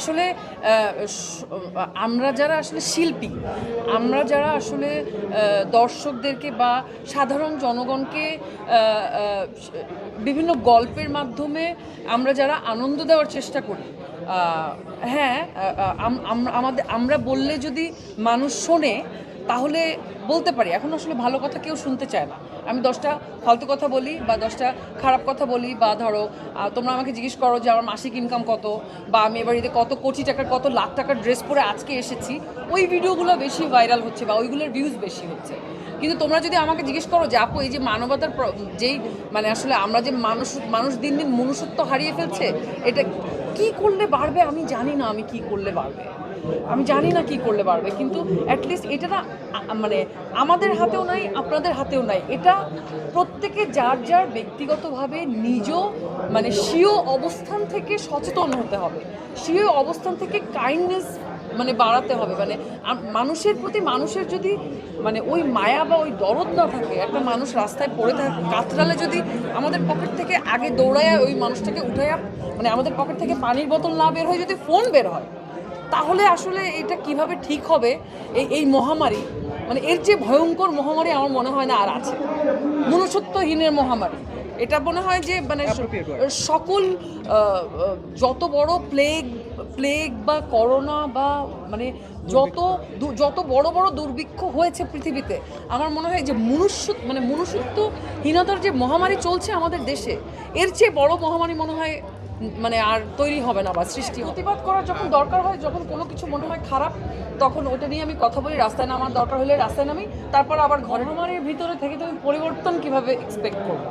আসলে আমরা যারা আসলে শিল্পী, আমরা যারা আসলে দর্শকদেরকে বা সাধারণ জনগণকে বিভিন্ন গল্পের মাধ্যমে আমরা যারা আনন্দ দেওয়ার চেষ্টা করি, হ্যাঁ, আমরা বললে যদি মানুষ শোনে তাহলে বলতে পারি। এখন আসলে ভালো কথা কেউ শুনতে চায় না। আমি 10টা ফালতু কথা বলি বা 10টা খারাপ কথা বলি, বা ধরো তোমরা আমাকে জিজ্ঞেস করো যে আমার মাসিক ইনকাম কত, বা আমি এবার ঈদে কত কোটি টাকার কত লাখ টাকার ড্রেস পরে আজকে এসেছি, ওই ভিডিওগুলো বেশি ভাইরাল হচ্ছে বা ওইগুলোর ভিউজ বেশি হচ্ছে। কিন্তু তোমরা যদি আমাকে জিজ্ঞেস করো যে আপু এই যে মানবতার যেই মানে আসলে আমরা যে মানুষ দিন দিন মনুষ্যত্ব হারিয়ে ফেলছে, এটা কি করলে বাড়বে আমি জানি না। আমি কি করলে বাড়বে আমি জানি না কি করলে পারবে, কিন্তু অ্যাটলিস্ট এটা না মানে আমাদের হাতেও নাই, আপনাদের হাতেও নাই। এটা প্রত্যেকে যার যার ব্যক্তিগতভাবে নিজ মানে স্বীয় অবস্থান থেকে সচেতন হতে হবে, স্বীয় অবস্থান থেকে কাইন্ডনেস মানে বাড়াতে হবে। মানে মানুষের প্রতি মানুষের যদি মানে ওই মায়া বা ওই দরদ না থাকে, একটা মানুষ রাস্তায় পড়ে থাকে কাতরালে যদি আমাদের পকেট থেকে আগে দৌড়ায় ওই মানুষটাকে উঠাইয়া মানে আমাদের পকেট থেকে পানির বোতল না বের হয়, যদি ফোন বের হয়, তাহলে আসলে এটা কিভাবে ঠিক হবে? এই মহামারী মানে এর যে ভয়ঙ্কর মহামারী আমার মনে হয় না আর আছে, মনুষ্যত্বহীনের মহামারী। এটা মনে হয় যে মানে সকল যত বড় প্লেগ বা করোনা বা মানে যত বড় বড় দুর্ভিক্ষ হয়েছে পৃথিবীতে, আমার মনে হয় যে মনুষ্যত্বহীনতার যে মহামারী চলছে আমাদের দেশে, এর চেয়ে বড় মহামারী মনে হয় মানে আর তৈরি হবে না বা সৃষ্টি। প্রতিবাদ করার যখন দরকার হয়, যখন কোনো কিছু মনে হয় খারাপ, তখন ওটা নিয়ে আমি কথা বলি। রাস্তায় নামার দরকার হলে রাস্তায় নামি, তারপর আবার ঘরে। মহামারীর ভিতরে থেকে তুমি পরিবর্তন কিভাবে এক্সপেক্ট করবে?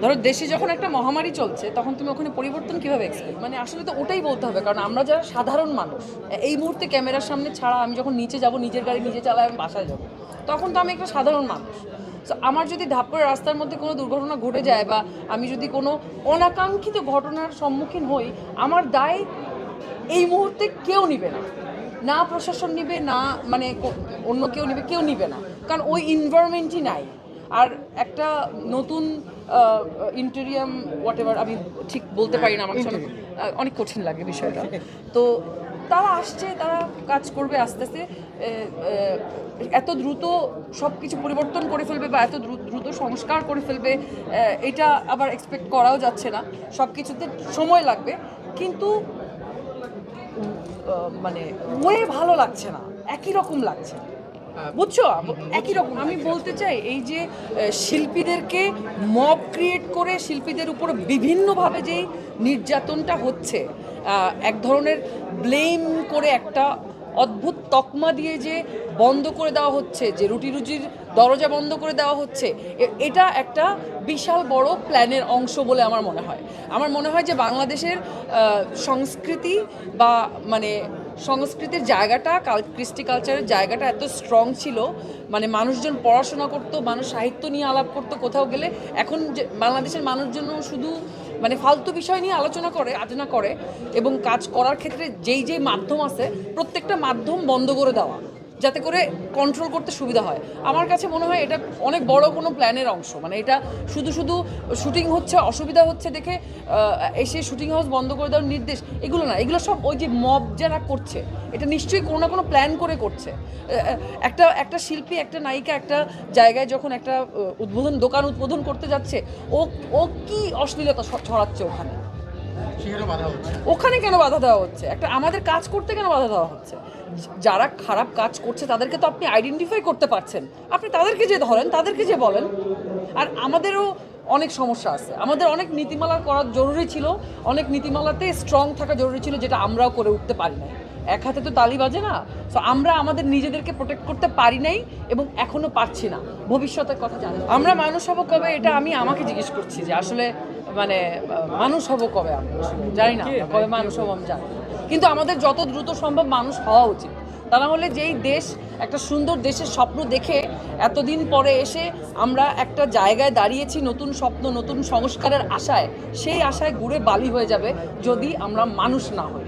ধরো দেশে যখন একটা মহামারী চলছে, তখন তুমি ওখানে পরিবর্তন কিভাবে এক্সপেক্ট? মানে আসলে তো ওটাই বলতে হবে, কারণ আমরা যারা সাধারণ মানুষ, এই মুহূর্তে ক্যামেরার সামনে ছাড়া আমি যখন নিচে যাব, নিজের গাড়ি নিজে চালাই, আমি বাসায় যাব, তখন তো আমি একটা সাধারণ মানুষ। তো আমার যদি ধাপ করে রাস্তার মধ্যে কোনো দুর্ঘটনা ঘটে যায় বা আমি যদি কোনো অনাকাঙ্ক্ষিত ঘটনার সম্মুখীন হই, আমার দায় এই মুহূর্তে কেউ নিবে না, না প্রশাসন নিবে, না মানে অন্য কেউ নিবে না, কারণ ওই এনভায়রনমেন্টই নাই। আর একটা নতুন ইন্টেরিয়াম হোয়াটএভার, আমি ঠিক বলতে পারি না, আমার অনেক কঠিন লাগে বিষয়টা। তো তারা আসছে, তারা কাজ করবে আস্তে আস্তে, এত দ্রুত সব কিছু পরিবর্তন করে ফেলবে বা এত দ্রুত সংস্কার করে ফেলবে, এটা আবার এক্সপেক্ট করাও যাচ্ছে না। সব কিছুতে সময় লাগবে, কিন্তু মানে ওয়ে ভালো লাগছে না, একই রকম লাগছে, বুঝছো? একই রকম। আমি বলতে চাই এই যে শিল্পীদেরকে মব ক্রিয়েট করে শিল্পীদের উপর বিভিন্নভাবে যেই নির্যাতনটা হচ্ছে, এক ধরনের ব্লেম করে একটা অদ্ভুত তকমা দিয়ে যে বন্ধ করে দেওয়া হচ্ছে, যে রুজির দরজা বন্ধ করে দেওয়া হচ্ছে, এটা একটা বিশাল বড় প্ল্যানের অংশ বলে আমার মনে হয়। আমার মনে হয় যে বাংলাদেশের সংস্কৃতি বা মানে সংস্কৃতির জায়গাটা, কৃষ্টি কালচারের জায়গাটা এত স্ট্রং ছিল, মানে মানুষজন পড়াশোনা করতো, মানুষ সাহিত্য নিয়ে আলাপ করতো কোথাও গেলে। এখন যে বাংলাদেশের মানুষজন শুধু মানে ফালতু বিষয় নিয়ে আলোচনা করে এবং কাজ করার ক্ষেত্রে যেই মাধ্যম আছে, প্রত্যেকটা মাধ্যম বন্ধ করে দেওয়া, যাতে করে কন্ট্রোল করতে সুবিধা হয়। আমার কাছে মনে হয় এটা অনেক বড় কোনো প্ল্যানের অংশ। মানে এটা শুধু শুটিং হচ্ছে, অসুবিধা হচ্ছে দেখে এসে শুটিং হাউস বন্ধ করে দেওয়ার নির্দেশ, এগুলো না, এগুলো সব ওই যে মব যারা করছে, এটা নিশ্চয়ই কোনো না কোনো প্ল্যান করে করছে। একটা শিল্পী, একটা নায়িকা একটা জায়গায় যখন একটা দোকান উদ্বোধন করতে যাচ্ছে, ও কি অশ্লীলতা ছড়াচ্ছে ওখানে কেন বাধা দেওয়া হচ্ছে? একটা আমাদের কাজ করতে কেন বাধা দেওয়া হচ্ছে? যারা খারাপ কাজ করছে তাদেরকে তো আপনি আইডেন্টিফাই করতে পারছেন, আপনি তাদেরকে যে ধরেন, তাদেরকে যে বলেন। আর আমাদেরও অনেক সমস্যা আছে, আমাদের অনেক নীতিমালা করা জরুরি ছিল, অনেক নীতিমালাতে স্ট্রং থাকা জরুরি ছিল, যেটা আমরাও করে উঠতে পারি না। এক হাতে তো তালি বাজে না। সো আমরা আমাদের নিজেদেরকে প্রোটেক্ট করতে পারি নাই এবং এখনো পারছি না। ভবিষ্যতের কথা জানি আমরা মানুষ হব কবে, এটা আমি আমাকে জিজ্ঞেস করছি যে আসলে মানে মানুষ হব কবে, আমি জানি না কবে মানুষ হব আমি জানি, কিন্তু আমাদের যত দ্রুত সম্ভব মানুষ হওয়া উচিত। তা না হলে যেই দেশ, একটা সুন্দর দেশের স্বপ্ন দেখে এতদিন পরে এসে আমরা একটা জায়গায় দাঁড়িয়েছি নতুন স্বপ্ন, নতুন সংস্কারের আশায়, সেই আশায় ঘুরে বালি হয়ে যাবে যদি আমরা মানুষ না হই।